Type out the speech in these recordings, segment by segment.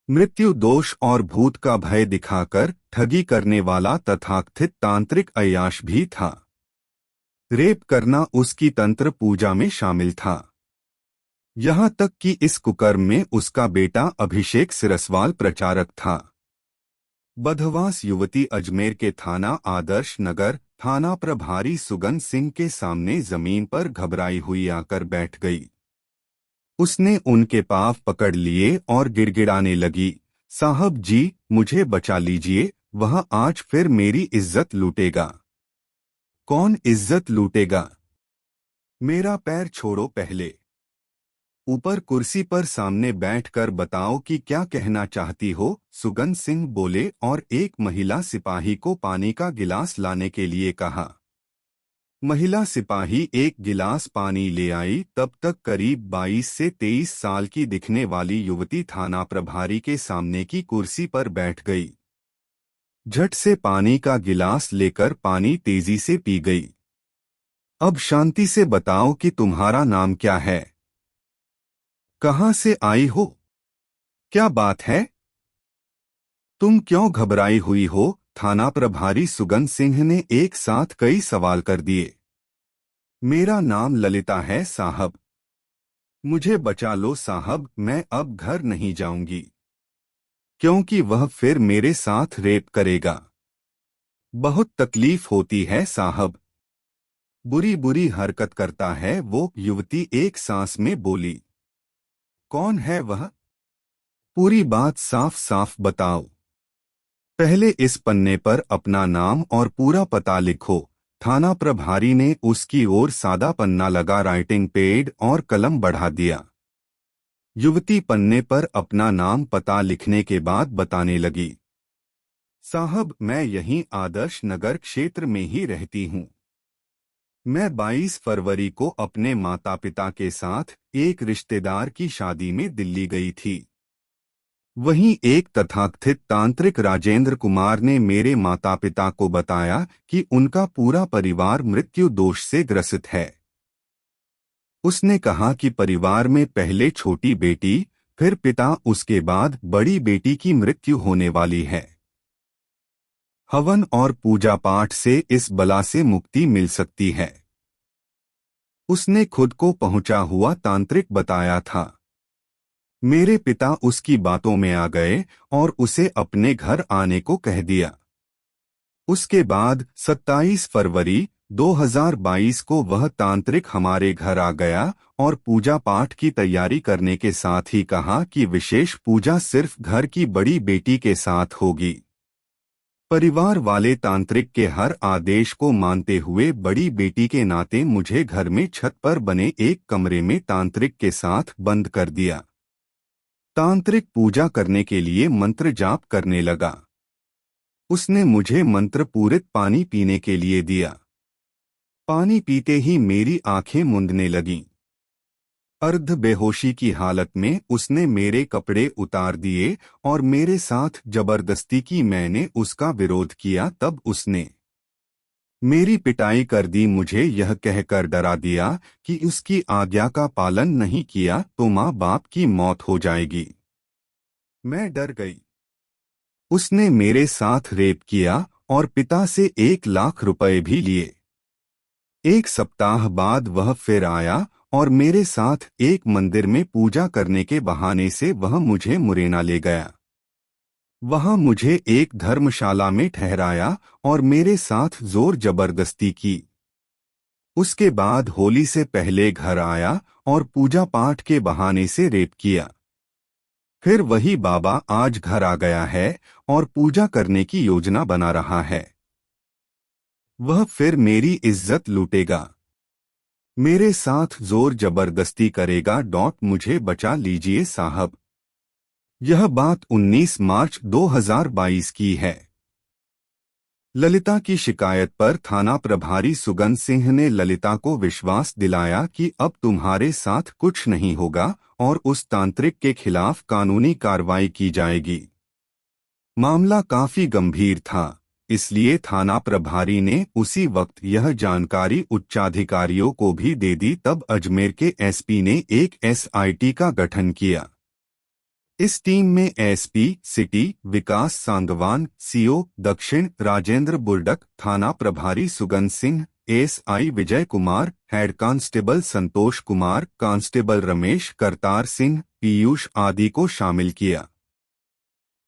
मृत्यु दोष और भूत का भय दिखाकर ठगी करने वाला तथाकथित तांत्रिक अय्याश भी था। रेप करना उसकी तंत्र पूजा में शामिल था। यहाँ तक कि इस कुकर्म में उसका बेटा अभिषेक सिरस्वाल प्रचारक था। बदहवास युवती अजमेर के थाना आदर्श नगर थाना प्रभारी सुगन सिंह के सामने जमीन पर घबराई हुई आकर बैठ गई। उसने उनके पांव पकड़ लिए और गिड़गिड़ाने लगी, साहब जी मुझे बचा लीजिए, वह आज फिर मेरी इज्जत लूटेगा। कौन इज्जत लूटेगा? मेरा पैर छोड़ो पहले। ऊपर कुर्सी पर सामने बैठकर बताओ कि क्या कहना चाहती हो, सुगन सिंह बोले और एक महिला सिपाही को पानी का गिलास लाने के लिए कहा। महिला सिपाही एक गिलास पानी ले आई। तब तक करीब 22 से 23 साल की दिखने वाली युवती थाना प्रभारी के सामने की कुर्सी पर बैठ गई। झट से पानी का गिलास लेकर पानी तेजी से पी गई। अब शांति से बताओ कि तुम्हारा नाम क्या है? कहाँ से आई हो? क्या बात है? तुम क्यों घबराई हुई हो? थाना प्रभारी सुगन सिंह ने एक साथ कई सवाल कर दिए। मेरा नाम ललिता है साहब। मुझे बचा लो साहब, मैं अब घर नहीं जाऊंगी, क्योंकि वह फिर मेरे साथ रेप करेगा। बहुत तकलीफ होती है साहब। बुरी बुरी हरकत करता है वो, युवती एक सांस में बोली। कौन है वह? पूरी बात साफ साफ बताओ। पहले इस पन्ने पर अपना नाम और पूरा पता लिखो। थाना प्रभारी ने उसकी ओर सादा पन्ना लगा राइटिंग पैड और कलम बढ़ा दिया। युवती पन्ने पर अपना नाम पता लिखने के बाद बताने लगी। साहब मैं यहीं आदर्श नगर क्षेत्र में ही रहती हूँ। मैं 22 फरवरी को अपने माता पिता के साथ एक रिश्तेदार की शादी में दिल्ली गई थी। वहीं एक तथाकथित तांत्रिक राजेंद्र कुमार ने मेरे माता पिता को बताया कि उनका पूरा परिवार मृत्यु दोष से ग्रसित है। उसने कहा कि परिवार में पहले छोटी बेटी, फिर पिता, उसके बाद बड़ी बेटी की मृत्यु होने वाली है। हवन और पूजा पाठ से इस बला से मुक्ति मिल सकती है। उसने खुद को पहुंचा हुआ तांत्रिक बताया था। मेरे पिता उसकी बातों में आ गए और उसे अपने घर आने को कह दिया। उसके बाद 27 फरवरी 2022 को वह तांत्रिक हमारे घर आ गया और पूजा पाठ की तैयारी करने के साथ ही कहा कि विशेष पूजा सिर्फ घर की बड़ी बेटी के साथ होगी। परिवार वाले तांत्रिक के हर आदेश को मानते हुए बड़ी बेटी के नाते मुझे घर में छत पर बने एक कमरे में तांत्रिक के साथ बंद कर दिया। तांत्रिक पूजा करने के लिए मंत्र जाप करने लगा। उसने मुझे मंत्र पूरित पानी पीने के लिए दिया। पानी पीते ही मेरी आंखें मूंदने लगीं। अर्ध बेहोशी की हालत में उसने मेरे कपड़े उतार दिए और मेरे साथ जबरदस्ती की। मैंने उसका विरोध किया तब उसने मेरी पिटाई कर दी। मुझे यह कहकर डरा दिया कि उसकी आज्ञा का पालन नहीं किया तो माँ बाप की मौत हो जाएगी। मैं डर गई। उसने मेरे साथ रेप किया और पिता से 1 लाख रुपए भी लिए। 1 सप्ताह बाद वह फिर आया और मेरे साथ एक मंदिर में पूजा करने के बहाने से वह मुझे मुरैना ले गया। वहां मुझे एक धर्मशाला में ठहराया और मेरे साथ जोर जबरदस्ती की। उसके बाद होली से पहले घर आया और पूजा पाठ के बहाने से रेप किया। फिर वही बाबा आज घर आ गया है और पूजा करने की योजना बना रहा है। वह फिर मेरी इज्जत लूटेगा, मेरे साथ जोर जबरदस्ती करेगा। मुझे बचा लीजिए साहब। यह बात 19 मार्च 2022 की है। ललिता की शिकायत पर थाना प्रभारी सुगन सिंह ने ललिता को विश्वास दिलाया कि अब तुम्हारे साथ कुछ नहीं होगा और उस तांत्रिक के खिलाफ कानूनी कार्रवाई की जाएगी। मामला काफी गंभीर था, इसलिए थाना प्रभारी ने उसी वक्त यह जानकारी उच्चाधिकारियों को भी दे दी। तब अजमेर के एसपी ने एक एसआईटी का गठन किया। इस टीम में एसपी सिटी विकास सांगवान, सीओ दक्षिण राजेंद्र बुर्डक, थाना प्रभारी सुगंध Singh, ASI Vijay Kumar, head constable Santosh Kumar, constable Ramesh, Kartar Singh, Piyush आदि को शामिल किया।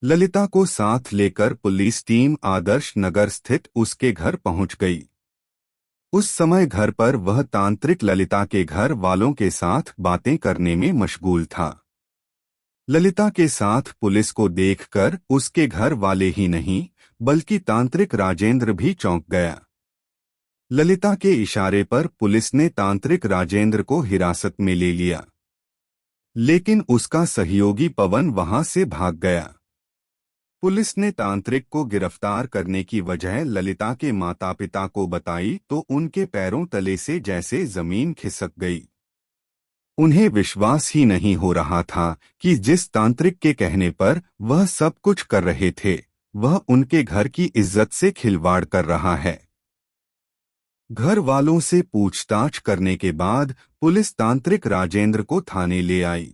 ललिता को साथ लेकर पुलिस टीम आदर्श नगर स्थित उसके घर पहुंच गई। उस समय घर पर वह तांत्रिक ललिता के घर वालों के साथ बातें करने में मशगूल था। ललिता के साथ पुलिस को देखकर उसके घर वाले ही नहीं बल्कि तांत्रिक राजेंद्र भी चौंक गया। ललिता के इशारे पर पुलिस ने तांत्रिक राजेंद्र को हिरासत में ले लिया, लेकिन उसका सहयोगी पवन वहां से भाग गया। पुलिस ने तांत्रिक को गिरफ्तार करने की वजह ललिता के माता पिता को बताई तो उनके पैरों तले से जैसे जमीन खिसक गई। उन्हें विश्वास ही नहीं हो रहा था कि जिस तांत्रिक के कहने पर वह सब कुछ कर रहे थे, वह उनके घर की इज्जत से खिलवाड़ कर रहा है। घर वालों से पूछताछ करने के बाद पुलिस तांत्रिक राजेंद्र को थाने ले आई।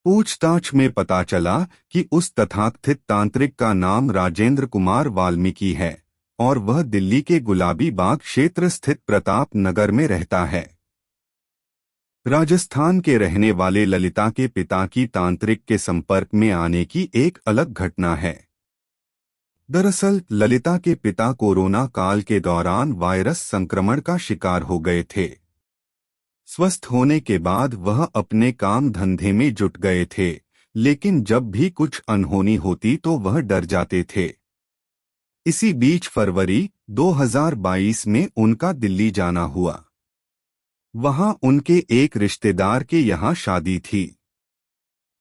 पूछताछ में पता चला कि उस तथाकथित तांत्रिक का नाम राजेंद्र कुमार वाल्मीकि है और वह दिल्ली के गुलाबी बाग क्षेत्र स्थित प्रताप नगर में रहता है। राजस्थान के रहने वाले ललिता के पिता की तांत्रिक के संपर्क में आने की एक अलग घटना है। दरअसल ललिता के पिता कोरोना काल के दौरान वायरस संक्रमण का शिकार हो गए थे। स्वस्थ होने के बाद वह अपने काम धंधे में जुट गए थे, लेकिन जब भी कुछ अनहोनी होती तो वह डर जाते थे। इसी बीच फरवरी 2022 में उनका दिल्ली जाना हुआ। वहां उनके एक रिश्तेदार के यहाँ शादी थी।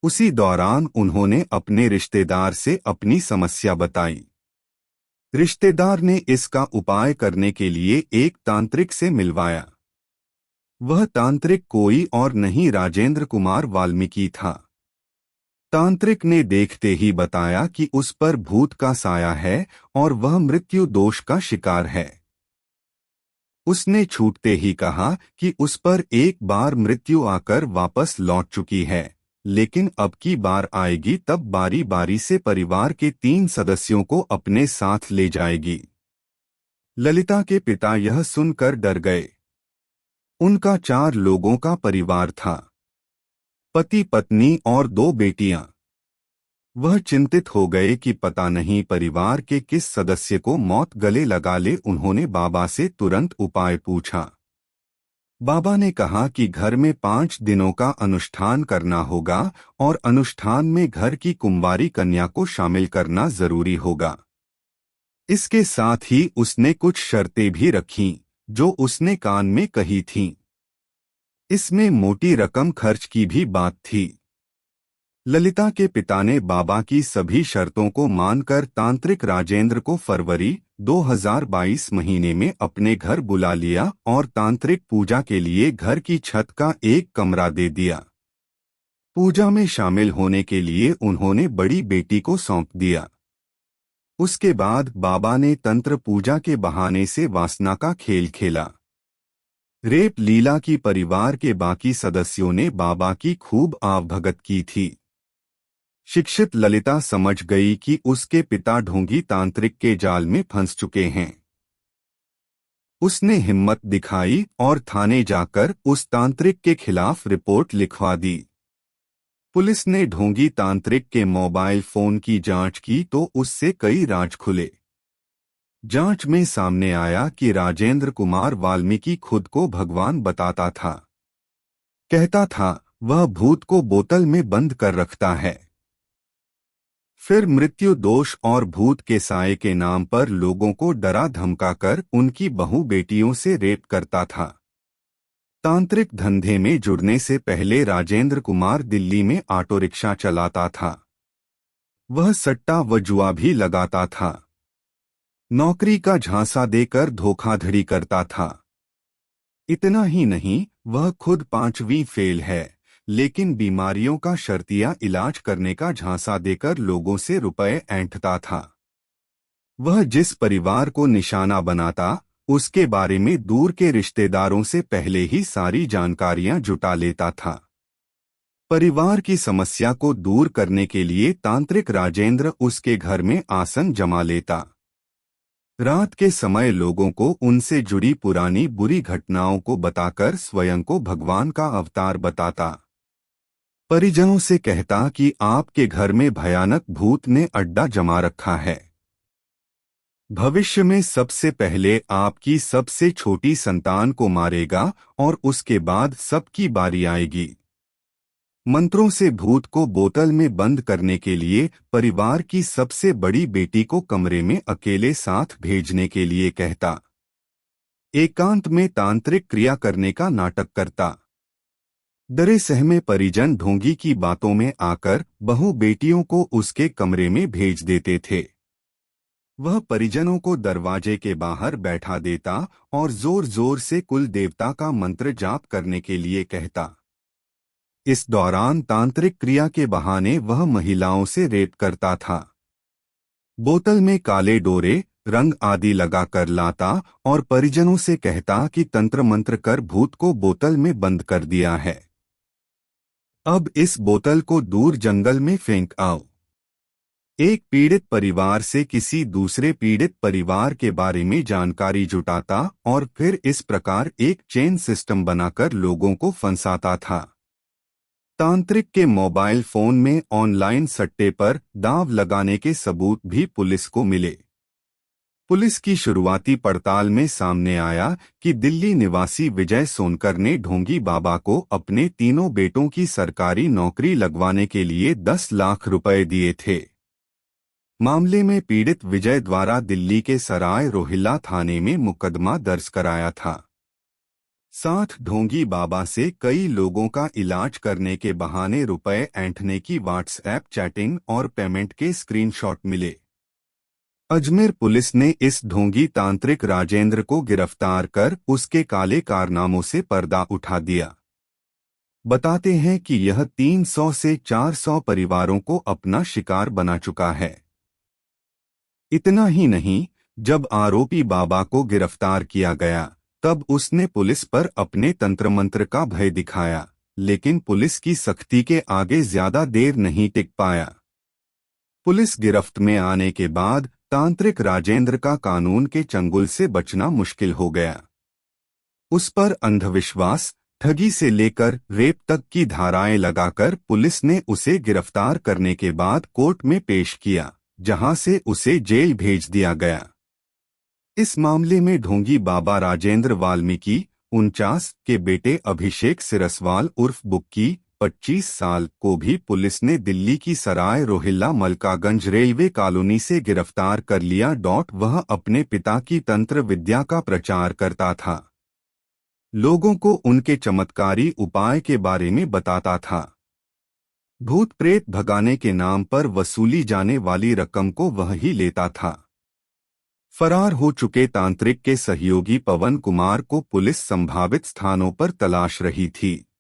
उसी दौरान उन्होंने अपने रिश्तेदार से अपनी समस्या बताई। रिश्तेदार ने इसका उपाय करने के लिए एक तांत्रिक से मिलवाया। वह तांत्रिक कोई और नहीं राजेंद्र कुमार वाल्मीकि था। तांत्रिक ने देखते ही बताया कि उस पर भूत का साया है और वह मृत्यु दोष का शिकार है। उसने छूटते ही कहा कि उस पर एक बार मृत्यु आकर वापस लौट चुकी है, लेकिन अब की बार आएगी तब बारी बारी से परिवार के 3 सदस्यों को अपने साथ ले जाएगी। ललिता के पिता यह सुनकर डर गए। उनका 4 लोगों का परिवार था, पति पत्नी और 2 बेटियां। वह चिंतित हो गए कि पता नहीं परिवार के किस सदस्य को मौत गले लगा ले। उन्होंने बाबा से तुरंत उपाय पूछा। बाबा ने कहा कि घर में 5 दिनों का अनुष्ठान करना होगा और अनुष्ठान में घर की कुंवारी कन्या को शामिल करना जरूरी होगा। इसके साथ ही उसने कुछ शर्तें भी रखीं, जो उसने कान में कही थीं। इसमें मोटी रकम खर्च की भी बात थी। ललिता के पिता ने बाबा की सभी शर्तों को मानकर तांत्रिक राजेंद्र को फरवरी 2022 महीने में अपने घर बुला लिया और तांत्रिक पूजा के लिए घर की छत का एक कमरा दे दिया। पूजा में शामिल होने के लिए उन्होंने बड़ी बेटी को सौंप दिया। उसके बाद बाबा ने तंत्र पूजा के बहाने से वासना का खेल खेला। रेप लीला की परिवार के बाकी सदस्यों ने बाबा की खूब आवभगत की थी। शिक्षित ललिता समझ गई कि उसके पिता ढोंगी तांत्रिक के जाल में फंस चुके हैं। उसने हिम्मत दिखाई और थाने जाकर उस तांत्रिक के खिलाफ रिपोर्ट लिखवा दी। पुलिस ने ढोंगी तांत्रिक के मोबाइल फोन की जांच की तो उससे कई राज खुले। जांच में सामने आया कि राजेंद्र कुमार वाल्मीकि खुद को भगवान बताता था। कहता था वह भूत को बोतल में बंद कर रखता है, फिर मृत्यु दोष और भूत के साये के नाम पर लोगों को डरा धमकाकर उनकी बहू बेटियों से रेप करता था। तांत्रिक धंधे में जुड़ने से पहले राजेंद्र कुमार दिल्ली में ऑटो रिक्शा चलाता था। वह सट्टा व जुआ भी लगाता था। नौकरी का झांसा देकर धोखाधड़ी करता था। इतना ही नहीं, वह खुद 5वीं फेल है, लेकिन बीमारियों का शर्तिया इलाज करने का झांसा देकर लोगों से रुपए ऐंठता था। वह जिस परिवार को निशाना बनाता, उसके बारे में दूर के रिश्तेदारों से पहले ही सारी जानकारियां जुटा लेता था। परिवार की समस्या को दूर करने के लिए तांत्रिक राजेंद्र उसके घर में आसन जमा लेता। रात के समय लोगों को उनसे जुड़ी पुरानी बुरी घटनाओं को बताकर स्वयं को भगवान का अवतार बताता। परिजनों से कहता कि आपके घर में भयानक भूत ने अड्डा जमा रखा है। भविष्य में सबसे पहले आपकी सबसे छोटी संतान को मारेगा और उसके बाद सबकी बारी आएगी। मंत्रों से भूत को बोतल में बंद करने के लिए परिवार की सबसे बड़ी बेटी को कमरे में अकेले साथ भेजने के लिए कहता। एकांत में तांत्रिक क्रिया करने का नाटक करता। डरे सहमे परिजन ढोंगी की बातों में आकर बहू बेटियों को उसके कमरे में भेज देते थे। वह परिजनों को दरवाजे के बाहर बैठा देता और जोर जोर से कुल देवता का मंत्र जाप करने के लिए कहता। इस दौरान तांत्रिक क्रिया के बहाने वह महिलाओं से रेप करता था। बोतल में काले डोरे, रंग आदि लगाकर लाता और परिजनों से कहता कि तंत्र मंत्र कर भूत को बोतल में बंद कर दिया है। अब इस बोतल को दूर जंगल में फेंक आओ। एक पीड़ित परिवार से किसी दूसरे पीड़ित परिवार के बारे में जानकारी जुटाता और फिर इस प्रकार एक चेन सिस्टम बनाकर लोगों को फंसाता था। तांत्रिक के मोबाइल फोन में ऑनलाइन सट्टे पर दांव लगाने के सबूत भी पुलिस को मिले। पुलिस की शुरुआती पड़ताल में सामने आया कि दिल्ली निवासी विजय सोनकर ने ढोंगी बाबा को अपने तीनों बेटों की सरकारी नौकरी लगवाने के लिए 10 लाख रुपए दिए थे। मामले में पीड़ित विजय द्वारा दिल्ली के सराय रोहिल्ला थाने में मुकदमा दर्ज कराया था। साथ ढोंगी बाबा से कई लोगों का इलाज करने के बहाने रुपए ऐंठने की व्हाट्सएप चैटिंग और पेमेंट के स्क्रीनशॉट मिले। अजमेर पुलिस ने इस ढोंगी तांत्रिक राजेंद्र को गिरफ्तार कर उसके काले कारनामों से पर्दा उठा दिया। बताते हैं कि यह 300 से 400 परिवारों को अपना शिकार बना चुका है। इतना ही नहीं, जब आरोपी बाबा को गिरफ्तार किया गया तब उसने पुलिस पर अपने तंत्र मंत्र का भय दिखाया, लेकिन पुलिस की सख्ती के आगे ज्यादा देर नहीं टिक पाया। पुलिस गिरफ्त में आने के बाद तांत्रिक राजेंद्र का कानून के चंगुल से बचना मुश्किल हो गया। उस पर अंधविश्वास, ठगी से लेकर रेप तक की धाराएं लगाकर पुलिस ने उसे गिरफ्तार करने के बाद कोर्ट में पेश किया, जहां से उसे जेल भेज दिया गया। इस मामले में ढोंगी बाबा राजेंद्र वाल्मीकि 49 के बेटे अभिषेक सिरसवाल उर्फ बुक्की 25 साल को भी पुलिस ने दिल्ली की सराय रोहिल्ला मलकागंज रेलवे कॉलोनी से गिरफ्तार कर लिया। वह अपने पिता की तंत्र विद्या का प्रचार करता था। लोगों को उनके चमत्कारी उपाय के बारे में बताता था। भूत प्रेत भगाने के नाम पर वसूली जाने वाली रकम को वह ही लेता था। फरार हो चुके तांत्रिक के सहयोगी पवन कुमार को पुलिस संभावित स्थानों पर तलाश रही थी।